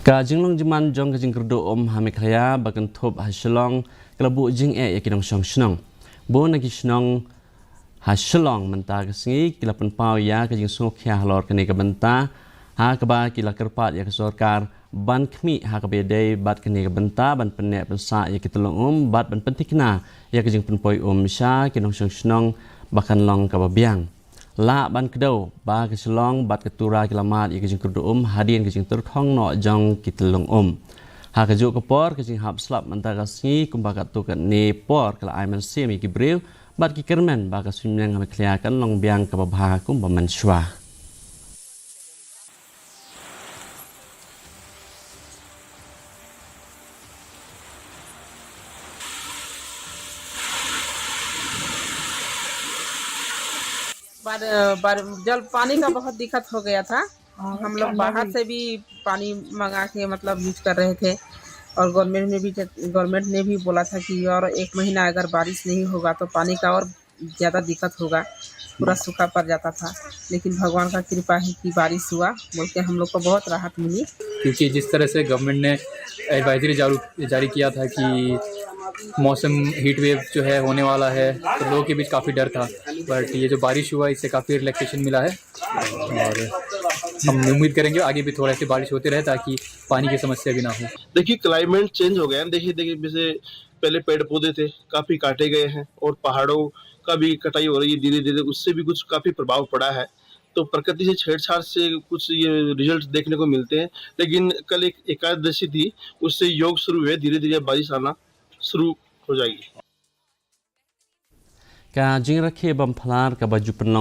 Ka jinglong jiman jong ka jingkerdo hamikaya bagan top hasilong kelabu jing yakinong song shnong. Bo nagi shnong hasilong menta kasingi kilapan pau ya ka jing sungok ya halor kani ka benta ha kaba kila kerpat ya ka sorkar ban kmi ha ka bedai bat kani ka benta ban penek pensa ya kitulong bat ban pentikna ya ka jing penpoi sha kinong song shnong bakan long ka babiang. La ban kedau ba ke selong bat ketura kilamat ya ke jing kurdu hadin ke jing turkhong no jong kitlong ha ke juk ke por ke jing hap slap mentara si kumbakat tu ke ne por kala aiman sim ki brew bat ki kermen ba ke simnyang ha kliakan long biang ke babha kum baman shwa. जल पानी का बहुत दिक्कत हो गया था। हम लोग बाहर से भी पानी मंगा के मतलब यूज कर रहे थे और गवर्नमेंट ने भी बोला था कि और 1 महीना अगर बारिश नहीं होगा तो पानी का और ज़्यादा दिक्कत होगा, पूरा सूखा पड़ जाता था। लेकिन भगवान का कृपा है कि बारिश हुआ, बोल के हम लोग को बहुत राहत मिली। क्योंकि जिस तरह से गवर्नमेंट ने एडवाइजरी जारी किया था कि मौसम हीट वेव जो है होने वाला है, तो लोगों के बीच काफ़ी डर था। बट ये जो बारिश हुआ इससे काफ़ी रिलैक्सेशन मिला है और हम उम्मीद करेंगे आगे भी थोड़ा ऐसी बारिश होती रहे ताकि पानी की समस्या भी ना हो। देखिए क्लाइमेट चेंज हो गया है। देखिए जैसे पहले पेड़ पौधे थे काफ़ी काटे गए हैं और पहाड़ों का भी कटाई हो रही है धीरे धीरे, उससे भी कुछ काफ़ी प्रभाव पड़ा है। तो प्रकृति से छेड़छाड़ से कुछ ये रिजल्ट देखने को मिलते हैं। लेकिन कल एक एकादशी थी, उससे योग शुरू हुए, धीरे धीरे बारिश आना शुरू हो जाएगी। Ka jing rakhe bam phalar ka baju